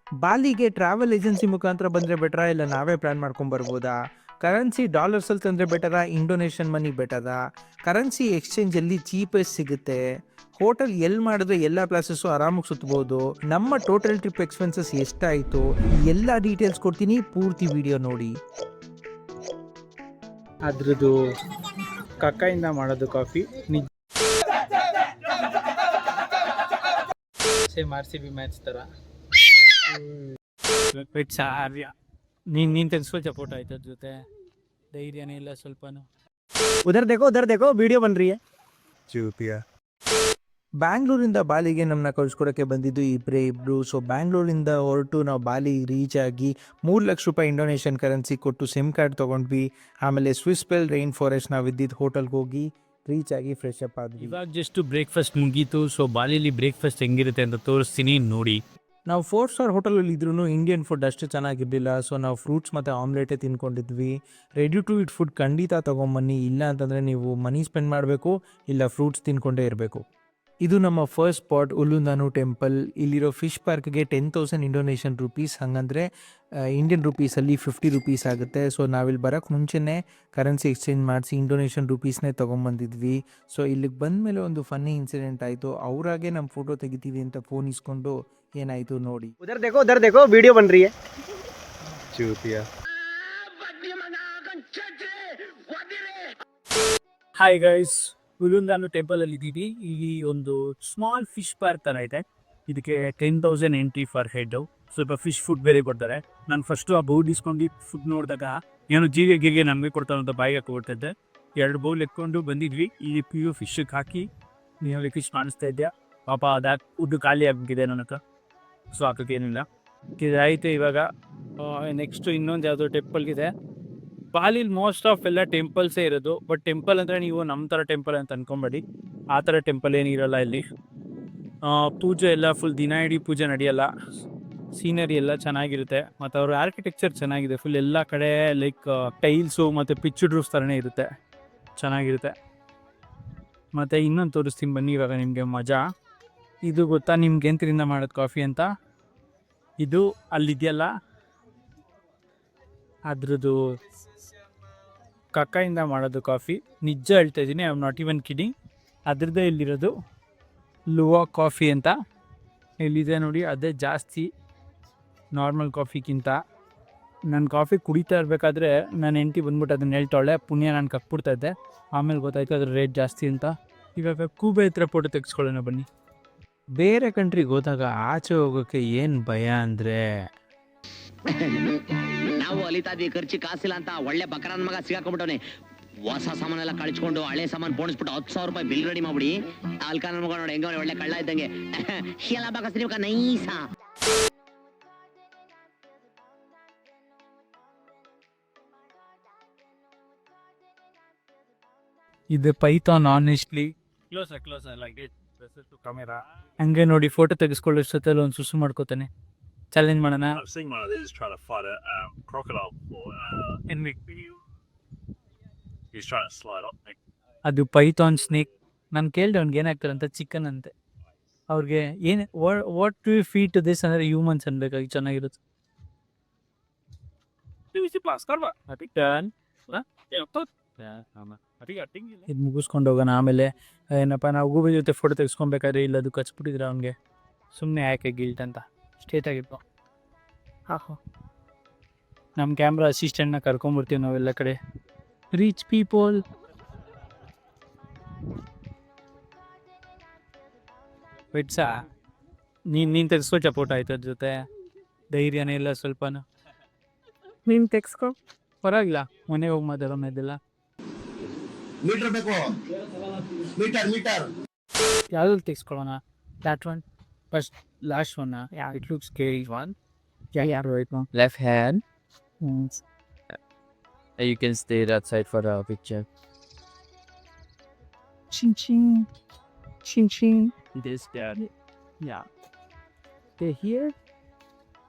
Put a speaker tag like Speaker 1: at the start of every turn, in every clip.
Speaker 1: ಬಾಲಿಗೆ travel agency ಮುಖಾಂತರ ಬಂದರೆ ಬೆಟರಾ ಇಲ್ಲ ನಾವೇ ಪ್ಲ್ಯಾನ್ ಮಾಡ್ಕೊಂಡು ಬರ್ಬೋದಾ? ಕರೆನ್ಸಿ ಡಾಲರ್ಸಲ್ಲಿ ತಂದರೆ ಬೆಟರಾ ಇಂಡೋನೇಷಿಯನ್ ಮನಿ ಬೆಟರಾ? ಕರೆನ್ಸಿ ಎಕ್ಸ್ಚೇಂಜಲ್ಲಿ ಚೀಪೆಸ್ಟ್ ಸಿಗುತ್ತೆ? ಹೋಟೆಲ್ ಎಲ್ಲಿ ಮಾಡಿದ್ರೆ ಎಲ್ಲ ಪ್ಲೇಸಸ್ಸು ಆರಾಮಾಗಿ ಸುತ್ತಬೋದು? ನಮ್ಮ ಟೋಟಲ್ ಟ್ರಿಪ್ ಎಕ್ಸ್ಪೆನ್ಸಸ್ ಎಷ್ಟಾಯಿತು? ಎಲ್ಲ ಡೀಟೇಲ್ಸ್ ಕೊಡ್ತೀನಿ, ಪೂರ್ತಿ ವಿಡಿಯೋ ನೋಡಿ.
Speaker 2: ಅದ್ರದ್ದು ಕಕ್ಕಾಯಿಂದ ಮಾಡೋದು ಕಾಫಿ ನಿಜ ಸೇಮ್ RCB ಮ್ಯಾಚ್ ಥರ. ಆರ್ಯ ನೀನು ತೆಗೆಸ್ಕೊಳ್ತ ಫೋಟೋ ಆಯ್ತು ಅದ್ರ ಜೊತೆ ಧೈರ್ಯನೇ ಇಲ್ಲ ಸ್ವಲ್ಪನೂ.
Speaker 3: ಉಧರ್ ದೇಖೋ ವಿಡಿಯೋ ಬನ್ ರही है.
Speaker 1: ಬ್ಯಾಂಗ್ಳೂರಿಂದ ಬಾಲಿಗೆ ನಮ್ಮನ್ನ ಕಳ್ಸ್ಕೊಡೋಕ್ಕೆ ಬಂದಿದ್ದು ಇಬ್ಬರು. ಸೊ ಬ್ಯಾಂಗ್ಳೂರಿಂದ ಹೊರಟು ನಾವು ಬಾಲಿ ರೀಚ್ ಆಗಿ 3 ಲಕ್ಷ ರೂಪಾಯಿ ಇಂಡೋನೇಷಿಯನ್ ಕರೆನ್ಸಿ ಕೊಟ್ಟು ಸಿಮ್ ಕಾರ್ಡ್ ತೊಗೊಂಡ್ವಿ. ಆಮೇಲೆ ಸ್ವಿಸ್ ಬೆಲ್ ರೈನ್ ಫಾರೆಸ್ಟ್ ನಾವು ಇದ್ದಿದ್ದು ಹೋಟೆಲ್ಗೆ ಹೋಗಿ ರೀಚ್ ಆಗಿ ಫ್ರೆಶ್ ಅಪ್ ಆದ್ವಿ.
Speaker 2: ಇವಾಗ ಜಸ್ಟ್ ಬ್ರೇಕ್ಫಾಸ್ಟ್ ಮುಗೀತು. ಸೊ ಬಾಲಿಲಿ ಬ್ರೇಕ್ಫಾಸ್ಟ್ ಹೆಂಗಿರುತ್ತೆ ಅಂತ ತೋರಿಸ್ತೀನಿ ನೋಡಿ.
Speaker 1: ನಾವು 4 ಸ್ಟಾರ್ ಹೋಟೆಲಲ್ಲಿ ಇದ್ರೂ ಇಂಡಿಯನ್ ಫುಡ್ ಅಷ್ಟು ಚೆನ್ನಾಗಿರಲಿಲ್ಲ. ಸೊ ನಾವು ಫ್ರೂಟ್ಸ್ ಮತ್ತು ಆಮ್ಲೆಟೇ ತಿನ್ಕೊಂಡಿದ್ವಿ. ರೆಡಿ ಟು ಇಟ್ ಫುಡ್ ಖಂಡಿತ ತೊಗೊಂಬನ್ನಿ, ಇಲ್ಲ ಅಂತಂದರೆ ನೀವು ಮನಿ ಸ್ಪೆಂಡ್ ಮಾಡಬೇಕು, ಇಲ್ಲ ಫ್ರೂಟ್ಸ್ ತಿನ್ಕೊಂಡೇ ಇರಬೇಕು. ಇದು ನಮ್ಮ ಫಸ್ಟ್ ಸ್ಪಾಟ್ ಉಲುಂದಾನು ಟೆಂಪಲ್. ಇಲ್ಲಿರೋ ಫಿಶ್ ಪಾರ್ಕ್ಗೆ 10,000 ಇಂಡೋನೇಷಿಯನ್ ರುಪೀಸ್, ಹಾಗಂದರೆ ಇಂಡಿಯನ್ ರುಪೀಸಲ್ಲಿ 50 ರುಪೀಸ್ ಆಗುತ್ತೆ. ಸೊ ನಾವಿಲ್ಲಿ ಬರೋಕ್ಕೆ ಮುಂಚೆನೇ ಕರೆನ್ಸಿ ಎಕ್ಸ್ಚೇಂಜ್ ಮಾಡಿಸಿ ಇಂಡೋನೇಷಿಯನ್ ರುಪೀಸ್ನೇ ತೊಗೊಂಬಂದಿದ್ವಿ. ಸೊ ಇಲ್ಲಿಗೆ ಬಂದಮೇಲೆ ಒಂದು ಫನ್ನಿ ಇನ್ಸಿಡೆಂಟ್ ಆಯಿತು. ಅವರಾಗೆ ನಮ್ಮ ಫೋಟೋ ತೆಗಿತೀವಿ ಅಂತ ಫೋನ್ ಇಸ್ಕೊಂಡು ಏನಾಯಿತು ನೋಡಿ.
Speaker 3: उधर देखो वीडियो बन रही है.
Speaker 2: ಹಾಯ್ ಗೈಸ್, ಉಲುಂದಾನು ಟೆಂಪಲಲ್ಲಿ ಇದ್ದೀವಿ. ಈ ಒಂದು ಸ್ಮಾಲ್ ಫಿಶ್ ಪಾರ್ಕ್ ಥರ ಇದೆ. ಇದಕ್ಕೆ 10,000 ಎಂಟ್ರಿ ಫಾರ್ ಹೆಡ್ಡು. ಸ್ವಲ್ಪ ಫಿಶ್ ಫುಡ್ ಬೇರೆ ಕೊಡ್ತಾರೆ. ನಾನು ಫಸ್ಟು ಆ ಬೌಲ್ ಇಸ್ಕೊಂಡು ಫುಡ್ ನೋಡಿದಾಗ ಏನೋ ಜೀರಿಗೆ ನಮಗೆ ಕೊಡ್ತಾರೆ ಅಂತ ಬಾಯಿಗೆ ಹಾಕೊಡ್ತಿದ್ದೆ. 2 ಬೌಲ್ ಎತ್ಕೊಂಡು ಬಂದಿದ್ವಿ. ಈ ಪ್ಯೂ ಫಿಶ್ಗೆ ಹಾಕಿ ನೀವಲ್ಲಿ ಫಿಶ್ ಕಾಣಿಸ್ತಾ ಇದೆಯಾ ಪಾಪ, ಅದಾಗಿ ಫುಡ್ ಖಾಲಿ ಆಗಿಬಿಟ್ಟಿದೆ ನನ್ನ ಹತ್ರ. ಸೊ ಹಾಕೋಕ್ಕೇನಿಲ್ಲ, ಇದಾಯಿತು. ಇವಾಗ ನೆಕ್ಸ್ಟು ಇನ್ನೊಂದು ಯಾವುದೋ ಟೆಂಪಲ್ಗಿದೆ. ಬಾಲಿಲಿ ಮೋಸ್ಟ್ ಆಫ್ ಎಲ್ಲ ಟೆಂಪಲ್ಸೇ ಇರೋದು. ಬಟ್ ಟೆಂಪಲ್ ಅಂದರೆ ನೀವು ನಮ್ಮ ಥರ ಟೆಂಪಲ್ ಅಂತ ಅಂದ್ಕೊಂಬೇಡಿ, ಆ ಥರ ಟೆಂಪಲ್ ಏನಿರಲ್ಲ ಇಲ್ಲಿ. ಪೂಜೆ ಎಲ್ಲ ಫುಲ್ ದಿನ ಇಡೀ ಪೂಜೆ ನಡೆಯಲ್ಲ. ಸೀನರಿ ಎಲ್ಲ ಚೆನ್ನಾಗಿರುತ್ತೆ ಮತ್ತು ಅವ್ರ ಆರ್ಕಿಟೆಕ್ಚರ್ ಚೆನ್ನಾಗಿದೆ. ಫುಲ್ ಎಲ್ಲ ಕಡೆ ಲೈಕ್ ಟೈಲ್ಸು ಮತ್ತು ಪಿಚ್ಡ್ ರೂಫ್ಸ್ ಥರನೇ ಇರುತ್ತೆ, ಚೆನ್ನಾಗಿರುತ್ತೆ. ಮತ್ತು ಇನ್ನೊಂದು ತೋರಿಸ್ತೀನಿ ಬನ್ನಿ ಇವಾಗ ನಿಮಗೆ ಮಜಾ. ಇದು ಗೊತ್ತಾ ನಿಮ್ಗೆ ಎಂತರಿಂದ ಮಾಡೋದು ಕಾಫಿ ಅಂತ? ಇದು ಅಲ್ಲಿದೆಯಲ್ಲ ಅದ್ರದ್ದು ಕಕ್ಕಾಯಿಂದ ಮಾಡೋದು ಕಾಫಿ. ನಿಜ ಹೇಳ್ತಾ ಇದ್ದೀನಿ, I am not even kidding. ಅದ್ರದ್ದೇ ಇಲ್ಲಿರೋದು ಲುವಾ ಕಾಫಿ ಅಂತ ಇಲ್ಲಿದೆ ನೋಡಿ. ಅದೇ ಜಾಸ್ತಿ ನಾರ್ಮಲ್ ಕಾಫಿಗಿಂತ. ನಾನು ಕಾಫಿ ಕುಡಿತಾ ಇರಬೇಕಾದ್ರೆ ನನ್ನ ಹೆಂಡತಿ ಬಂದ್ಬಿಟ್ಟು ಅದನ್ನ ಹೇಳ್ತಾಳೆ, ಪುಣ್ಯ ನಾನು ಕಕ್ಬಿಡ್ತಾಯಿದ್ದೆ. ಆಮೇಲೆ ಗೊತ್ತಾಯ್ತು ಅದ್ರ ರೇಟ್ ಜಾಸ್ತಿ ಅಂತ. ಇವಾಗ ಕೂಬೆ ಹತ್ರ ಫೋಟೋ ತೆಗೆಸ್ಕೊಳ್ಳೋಣ ಬನ್ನಿ.
Speaker 1: ಬೇರೆ ಕಂಟ್ರಿಗೆ ಹೋದಾಗ ಆಚೆ ಹೋಗೋಕ್ಕೆ ಏನು ಭಯ ಅಂದರೆ,
Speaker 4: ನಾವು ಅಲಿತಾ ಇದ್ವಿ, ಖರ್ಚಿ ಕಾಸಿಲ್ಲ ಅಂತ ಒಳ್ಳೆ ಬಕರನ್ ಮಗ ಸಿಗಾಕೊಂಡ್ಬಿಟ್ಟವನೆ. ಹೊಸ ಸಾಮಾನೆಲ್ಲ ಕಳಿಸ್ಕೊಂಡು ಹಳೆ ಸಾಮಾನು ಬೋಣಿಸ್ಬಿಟ್ಟು 10,000 ರೂಪಾಯಿ ಬಿಲ್ ರೆಡಿ ಮಾಡ್ಬಿಡಿ. ಆಲ್ಕಾನ ಮಗ ನೋಡಿ ಹೆಂಗ ಒಳ್ಳೆ ಕಳ್ಳ ಇದ್ದಂಗೆ ಎಲ್ಲ ಬಗಸ್ರಿ ನೈಸ.
Speaker 2: ಇದು Python honestly close like it camera. ಹಂಗೆ ನೋಡಿ ಫೋಟೋ ತೆಗೆಸ್ಕೊಳ್ಳೋ ಜೊತೆಲಿ ಒಂದು ಸುಸು ಮಾಡ್ಕೋತಾನೆ. ಚಾಲೆಂಜ್ ಮಾಡೋಣ.
Speaker 5: I've seen one of these trying to fight a crocodile before. He's trying to slide up me.
Speaker 2: ಅದು ಪೈಥಾನ್ ಸ್ನೇಕ್. ನಾನು ಕೇಳಿದೆ ಅವ್ನಿಗೆ ಏನಾಗ್ತಾರೆ ಅಂತ. ಚಿಕನ್ ಅಂತೆ. ಅವ್ರಿಗೆ ಏನು what to feed to this ಅಂದರೆ ಹ್ಯೂಮನ್ಸ್ ಅನ್ಬೇಕಾಗಿ ಚೆನ್ನಾಗಿರುತ್ತೆ. ಇದು ಮುಗಿಸ್ಕೊಂಡು ಹೋಗೋಣ. ಆಮೇಲೆ ಏನಪ್ಪ ನಾವು ಗೂಬೆ ಜೊತೆ ಫೋಟೋ ತೆಗೆಸ್ಕೊಬೇಕಾದ್ರೆ ಇಲ್ಲ ಅದು ಕಚ್ಬಿಟ್ಟಿದ್ರೆ ಅವ್ನಿಗೆ ಸುಮ್ಮನೆ ಯಾಕೆ ಗಿಲ್ಟ್ ಅಂತ ಸ್ಟೇಟ್ ಆಗಿತ್ತು. ನಮ್ಮ ಕ್ಯಾಮ್ರಾ ಅಸಿಸ್ಟೆಂಟ್ನ ಕರ್ಕೊಂಬರ್ತೀವಿ ನಾವೆಲ್ಲ ಕಡೆ. Rich people. ವೆಟ್ಸಾ ನೀನು ತೆಗೆಸ್ಕೊಚ ಫೋಟೋ ಆಯ್ತು ಅದ್ರ ಜೊತೆ ಧೈರ್ಯನೇ ಇಲ್ಲ ಸ್ವಲ್ಪನೂ. ನೀನು ತೆಗೆಸ್ಕೊ, ಪರವಾಗಿಲ್ಲ, ಮನೆಗೆ ಹೋಗಿ ಮಾತಾಡೋಣ. ಇದೆಲ್ಲ
Speaker 6: ಮೀಟರ್ ಬೇಕು, ಮೀಟರ್
Speaker 2: ಯಾವ್ದು ತೆಗೆಸ್ಕೊಳ್ಳೋಣ? That one first, last one. It looks scary one. ಯಾರು ಆಯ್ತು?
Speaker 7: Left hand. You can stay that side for the picture.
Speaker 2: Ching ching. Ching ching.
Speaker 7: This there.
Speaker 2: Yeah. Stay here.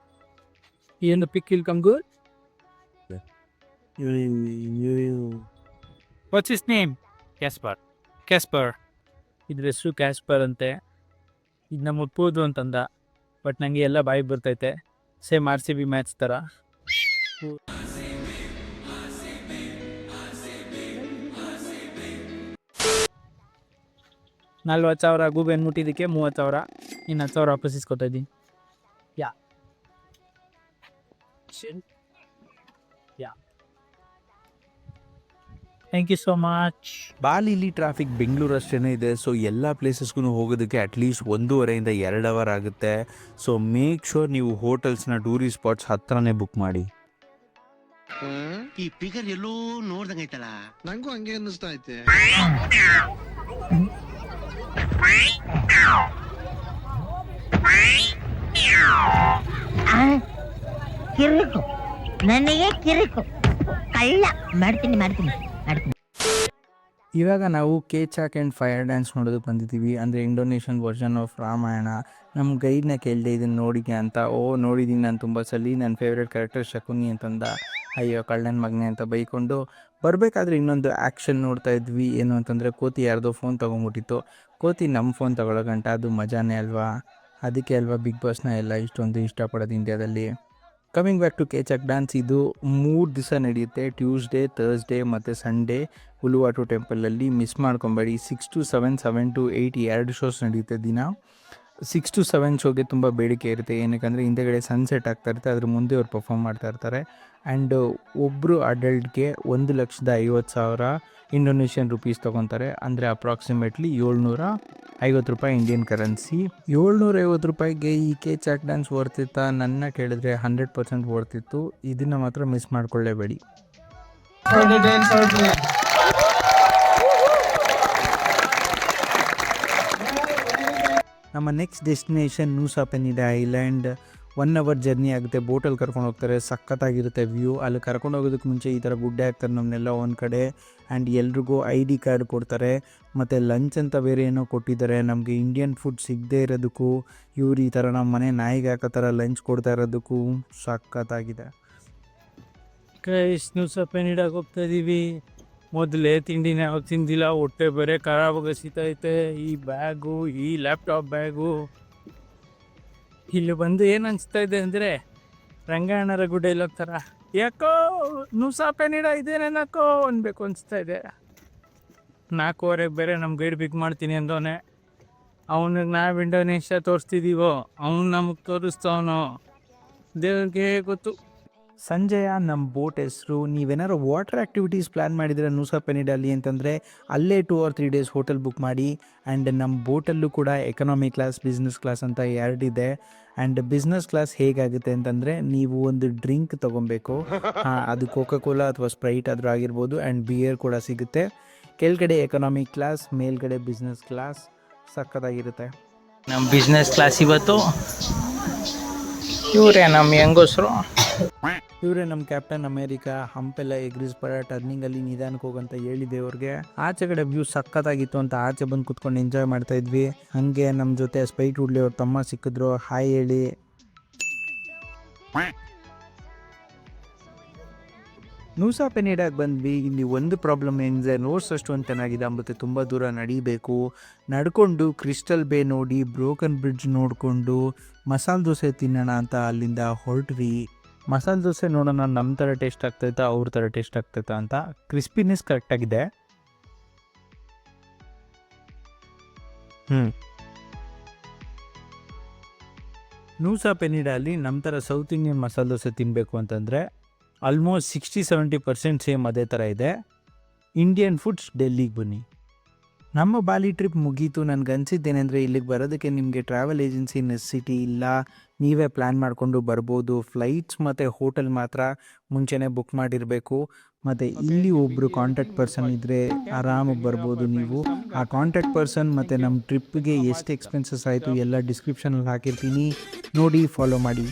Speaker 2: Here in the pic will come good. What's his name? Casper. ಇದ್ರ ಹೆಸರು Casper ಅಂತೆ. ಇದು ನಮ್ಮ ಒಪ್ಪೋದು ಅಂತಂದ. But ನನಗೆ ಎಲ್ಲ ಬಾಯಿಗೆ ಬರ್ತೈತೆ. ಸೇಮ್ RCB ಮ್ಯಾಚ್ ಥರ. $40,000 ಗೂಬೆ ಮುಟ್ಟಿದ್ದಕ್ಕೆ 30,000, ಇನ್ನು 10,000 ವಾಪಸ್ ಇಸ್ಕೊತಾ ಇದ್ದೀನಿ. Yeah thank you so much.
Speaker 1: ಬಾಲಿಲಿ ಟ್ರಾಫಿಕ್ ಬೆಂಗಳೂರು ಅಷ್ಟೇ ಇದೆ. ಸೊ ಎಲ್ಲ ಪ್ಲೇಸಸ್ಗೂ ಹೋಗೋದಕ್ಕೆ ಅಟ್ಲೀಸ್ಟ್ 1.5 to 2 ಅವರ್ ಆಗುತ್ತೆ. ಸೊ ಮೇಕ್ ಶೋರ್ ನೀವು ಹೋಟೆಲ್ಸ್ನ ಟೂರಿಸ್ಟ್ ಸ್ಪಾಟ್ಸ್ ಹತ್ರನೇ ಬುಕ್ ಮಾಡಿ.
Speaker 6: ಈ ಫಿಗರ್ ಎಲ್ಲೋ ನೋಡ್ದಂಗೈತಲ್ಲ. ನಂಗೂ ಹಂಗೆ ಅನ್ನಿಸ್ತಾ ಐತೆ.
Speaker 8: ಕಿರಿಕು ನನಗೆ ಕಿರಿಕು ಕಳ್ಳ ಮಾಡ್ತೀನಿ.
Speaker 1: ಇವಾಗ ನಾವು ಕೇಚಾಕ್ ಆ್ಯಂಡ್ ಫೈರ್ ಡ್ಯಾನ್ಸ್ ನೋಡೋದಕ್ಕೆ ಬಂದಿದ್ದೀವಿ. ಅಂದರೆ ಇಂಡೋನೇಷಿಯನ್ ವರ್ಷನ್ ಆಫ್ ರಾಮಾಯಣ. ನಮ್ಮ ಗೈಡ್ನ ಕೇಳಿದೆ ಇದನ್ನು ನೋಡಿದ್ಯಾ ಅಂತ. ನೋಡಿದ್ದೀನಿ ನಾನು ತುಂಬ ಸಲ. ನನ್ನ ಫೇವ್ರೇಟ್ ಕ್ಯಾರೆಕ್ಟರ್ ಶಕುನಿ ಅಂತಂದ. ಅಯ್ಯೋ ಕಳ್ಳನ ಮಗನೆ ಅಂತ ಬೈಕೊಂಡು ಬರಬೇಕಾದ್ರೆ ಇನ್ನೊಂದು ಆ್ಯಕ್ಷನ್ ನೋಡ್ತಾ ಇದ್ವಿ. ಏನು ಅಂತಂದರೆ ಕೋತಿ ಯಾರ್ದೋ ಫೋನ್ ತೊಗೊಂಬಿಟ್ಟಿತ್ತು. ಕೋತಿ ನಮ್ಮ ಫೋನ್ ತೊಗೊಳಗಂಟ ಅದು ಮಜಾನೇ ಅಲ್ವಾ. ಅದಕ್ಕೆ ಅಲ್ವಾ ಬಿಗ್ ಬಾಸ್ನ ಎಲ್ಲ ಇಷ್ಟೊಂದು ಇಷ್ಟಪಡೋದು ಇಂಡಿಯಾದಲ್ಲಿ. ಕಮಿಂಗ್ ಬ್ಯಾಕ್ ಟು ಕೇಚಾಕ್ ಡ್ಯಾನ್ಸ್, ಇದು 3 ದಿವಸ ನಡೆಯುತ್ತೆ. ಟ್ಯೂಸ್ಡೇ, ಥರ್ಸ್ಡೇ ಮತ್ತು ಸಂಡೇ ಉಲುವಾಟು ಟೆಂಪಲಲ್ಲಿ. ಮಿಸ್ ಮಾಡ್ಕೊಬೇಡಿ. 6 to 7, 7 to 8 2 ಶೋಸ್ ನಡೆಯುತ್ತೆ ದಿನ. 6 to 7 ಶೋಗೆ ತುಂಬ ಬೇಡಿಕೆ ಇರುತ್ತೆ. ಏನಕ್ಕೆ ಹಿಂದೆಗಡೆ ಸನ್ಸೆಟ್ ಆಗ್ತಾ ಇರುತ್ತೆ, ಅದ್ರ ಮುಂದೆ ಅವ್ರು ಪರ್ಫಾರ್ಮ್ ಮಾಡ್ತಾ ಇರ್ತಾರೆ. ಆ್ಯಂಡ್ ಒಬ್ಬರು ಅಡಲ್ಟ್ಗೆ 1,50,000 ಇಂಡೋನೇಷಿಯನ್ ರುಪೀಸ್ ತೊಗೊತಾರೆ. ಅಂದರೆ ಅಪ್ರಾಕ್ಸಿಮೇಟ್ಲಿ $750 ಇಂಡಿಯನ್ ಕರೆನ್ಸಿ. $750 ಈ ಕೇಚಾಕ್ ಡ್ಯಾನ್ಸ್ ವರ್ತಿತ್ತಾ? ನನ್ನ ಕೇಳಿದ್ರೆ 100% ವರ್ತಿತ್ತು. ಇದನ್ನು ಮಾತ್ರ ಮಿಸ್ ಮಾಡ್ಕೊಳ್ಳೇಬೇಡಿ. ನಮ್ಮ next destination Nusa Penida island. 1 hour journey ಆಗುತ್ತೆ. ಬೋಟಲ್ಲಿ ಕರ್ಕೊಂಡು ಹೋಗ್ತಾರೆ. ಸಖತ್ತಾಗಿರುತ್ತೆ ವ್ಯೂ. ಅಲ್ಲಿ ಕರ್ಕೊಂಡು ಹೋಗೋದಕ್ಕೆ ಮುಂಚೆ ಈ ಥರ ಗುಡ್ಡೆ ಹಾಕ್ತಾರೆ ನಮ್ಮನ್ನೆಲ್ಲ ಒಂದು ಕಡೆ. ಆ್ಯಂಡ್ ಎಲ್ರಿಗೂ ID ಕಾರ್ಡ್ ಕೊಡ್ತಾರೆ. ಮತ್ತು ಲಂಚ್ ಅಂತ ಬೇರೆ ಏನೋ ಕೊಟ್ಟಿದ್ದಾರೆ. ನಮಗೆ ಇಂಡಿಯನ್ ಫುಡ್ ಸಿಗದೇ ಇರೋದಕ್ಕೂ ಇವ್ರು ಈ ಥರ ನಮ್ಮ ಮನೆ ನಾಯಿಗೆ ಹಾಕೋ ಥರ ಲಂಚ್ ಕೊಡ್ತಾ ಇರೋದಕ್ಕೂ ಸಖತ್ತಾಗಿದೆ.
Speaker 2: ನೂಸಾ ಪೆನಿಡಾಗೆ ಹೋಗ್ತಾ ಇದ್ದೀವಿ. ಮೊದಲೇ ತಿಂಡಿನ ಯಾವಾಗ ತಿಂದಿಲ್ಲ. ಹೊಟ್ಟೆ ಬೇರೆ ಖರಾಬಾಗಿ ಹಸಿತೈತೆ. ಈ ಬ್ಯಾಗು, ಈ ಲ್ಯಾಪ್ಟಾಪ್ ಬ್ಯಾಗು. ಇಲ್ಲಿ ಬಂದು ಏನು ಅನಿಸ್ತಾ ಇದೆ ಅಂದರೆ ರಂಗಾಯಣರ ಡೈಲಾಗ್ ಥರ, ಯಾಕೋ ನೂಸಾ ಪೆನಿಡಾ ಇದೇನೇನಕ್ಕೋ ಅನ್ಬೇಕು ಅನಿಸ್ತಾ ಇದೆ. 4:15 ಬೇರೆ ನಮ್ಮ ಗೈಡ್ ಪಿಕ್ ಮಾಡ್ತೀನಿ ಅಂದವನೆ. ಅವನಿಗೆ ನಾವು ಇಂಡೋನೇಷ್ಯಾ ತೋರಿಸ್ತಿದ್ದೀವೋ, ಅವ್ನು ನಮಗೆ ತೋರಿಸ್ತವನೋ ದೇವ್ರಿಗೆ ಗೊತ್ತು.
Speaker 1: ಸಂಜಯ ನಮ್ಮ ಬೋಟ್ ಹೆಸರು. ನೀವೇನಾದ್ರು ವಾಟರ್ ಆ್ಯಕ್ಟಿವಿಟೀಸ್ ಪ್ಲ್ಯಾನ್ ಮಾಡಿದರೆ ನೂಸಾ ಪೆನಿಡಾಲಿ ಅಂತಂದರೆ ಅಲ್ಲೇ 2 or 3 days ಹೋಟೆಲ್ ಬುಕ್ ಮಾಡಿ. ಆ್ಯಂಡ್ ನಮ್ಮ ಬೋಟಲ್ಲೂ ಕೂಡ ಎಕನಾಮಿ ಕ್ಲಾಸ್, ಬಿಸ್ನೆಸ್ ಕ್ಲಾಸ್ ಅಂತ 2 ಇದೆ. ಆ್ಯಂಡ್ ಬಿಸ್ನೆಸ್ ಕ್ಲಾಸ್ ಹೇಗಾಗುತ್ತೆ ಅಂತಂದರೆ ನೀವು ಒಂದು ಡ್ರಿಂಕ್ ತೊಗೊಬೇಕು. ಅದು ಕೋಕಾ ಕೋಲಾ ಅಥವಾ ಸ್ಪ್ರೈಟ್ ಆದರೂ ಆಗಿರ್ಬೋದು. ಆ್ಯಂಡ್ ಬಿಯರ್ ಕೂಡ ಸಿಗುತ್ತೆ. ಕೆಳಗಡೆ ಎಕನಾಮಿ ಕ್ಲಾಸ್, ಮೇಲ್ಗಡೆ ಬಿಸ್ನೆಸ್ ಕ್ಲಾಸ್. ಸಕ್ಕತ್ತಾಗಿರುತ್ತೆ.
Speaker 2: ನಮ್ಮ ಬಿಸ್ನೆಸ್ ಕ್ಲಾಸ್ ಇವತ್ತು ಇವರೇ ನಮ್ಮ ಹೆಂಗಸರು.
Speaker 1: ಇವರೇ ನಮ್ಮ ಕ್ಯಾಪ್ಟನ್ ಅಮೇರಿಕಾ. ಹಂಪೆಲ್ಲ ಎಗ್ರಿಸ್ಬೇಡ, ಟರ್ನಿಂಗಲ್ಲಿ ನಿಧಾನಕ್ಕೆ ಹೋಗಂತ ಹೇಳಿದೆ ಅವ್ರಿಗೆ. ಆಚೆ ಕಡೆ ವ್ಯೂ ಸಖತ್ತಾಗಿತ್ತು ಅಂತ ಆಚೆ ಬಂದು ಕುತ್ಕೊಂಡು ಎಂಜಾಯ್ ಮಾಡ್ತಾ ಇದ್ವಿ. ಹಾಗೆ ನಮ್ಮ ಜೊತೆ ಸ್ಪೈಟ್ ಉಡ್ಲಿ ಅವ್ರ ತಮ್ಮ ಸಿಕ್ಕಿದ್ರು. ಹಾಯ್ ಹೇಳಿ. ನೂಸಾ ಪೆನಿಡಾಗೆ ಬಂದ್ವಿ. ಇಲ್ಲಿ ಒಂದು ಪ್ರಾಬ್ಲಮ್ ಏನಿದೆ, ರೋಡ್ಸ್ ಅಷ್ಟೊಂದು ಚೆನ್ನಾಗಿದೆ, ಮತ್ತು ತುಂಬ ದೂರ ನಡಿಬೇಕು. ನಡ್ಕೊಂಡು ಕ್ರಿಸ್ಟಲ್ ಬೇ ನೋಡಿ, ಬ್ರೋಕನ್ ಬ್ರಿಡ್ಜ್ ನೋಡಿಕೊಂಡು ಮಸಾಲೆ ದೋಸೆ ತಿನ್ನೋಣ ಅಂತ ಅಲ್ಲಿಂದ ಹೊರಟ್ವಿ. ಮಸಾಲೆ ದೋಸೆ ನೋಡೋಣ ನಮ್ಮ ಥರ ಟೇಸ್ಟ್ ಆಗ್ತೈತಾ ಅವ್ರ ಥರ ಟೇಸ್ಟ್ ಆಗ್ತೈತಾ ಅಂತ. ಕ್ರಿಸ್ಪಿನೆಸ್ ಕರೆಕ್ಟಾಗಿದೆ. ನೂಸಾ ಪೆನಿಡಾಲಿ ನಮ್ಮ ಥರ ಸೌತ್ ಇಂಡಿಯನ್ ಮಸಾಲೆ ದೋಸೆ ತಿನ್ನಬೇಕು ಅಂತಂದರೆ ಆಲ್ಮೋಸ್ಟ್ 60-70% ಸೇಮ್ ಅದೇ ಥರ ಇದೆ. ಇಂಡಿಯನ್ ಫುಡ್ಸ್ ಡೆಲ್ಲಿಗೆ ಬನ್ನಿ. ನಮ್ಮ ಬಾಲಿ ಟ್ರಿಪ್ ಮುಗೀತು. ನನಗನ್ಸಿದ್ದೇನೆಂದರೆ ಇಲ್ಲಿಗೆ ಬರೋದಕ್ಕೆ ನಿಮಗೆ ಟ್ರಾವೆಲ್ ಏಜೆನ್ಸಿ ನೆಸೆಸಿಟಿ ಇಲ್ಲ. ನೀವೇ ಪ್ಲ್ಯಾನ್ ಮಾಡಿಕೊಂಡು ಬರ್ಬೋದು. ಫ್ಲೈಟ್ಸ್ ಮತ್ತು ಹೋಟೆಲ್ ಮಾತ್ರ ಮುಂಚೆನೇ ಬುಕ್ ಮಾಡಿರಬೇಕು. ಮತ್ತು ಇಲ್ಲಿ ಒಬ್ಬರು ಕಾಂಟ್ಯಾಕ್ಟ್ ಪರ್ಸನ್ ಇದ್ದರೆ ಆರಾಮಾಗಿ ಬರ್ಬೋದು ನೀವು. ಆ ಕಾಂಟ್ಯಾಕ್ಟ್ ಪರ್ಸನ್ ಮತ್ತು ನಮ್ಮ ಟ್ರಿಪ್ಗೆ ಎಷ್ಟು ಎಕ್ಸ್ಪೆನ್ಸಸ್ ಆಯಿತು ಎಲ್ಲ ಡಿಸ್ಕ್ರಿಪ್ಷನಲ್ಲಿ ಹಾಕಿರ್ತೀನಿ, ನೋಡಿ ಫಾಲೋ ಮಾಡಿ.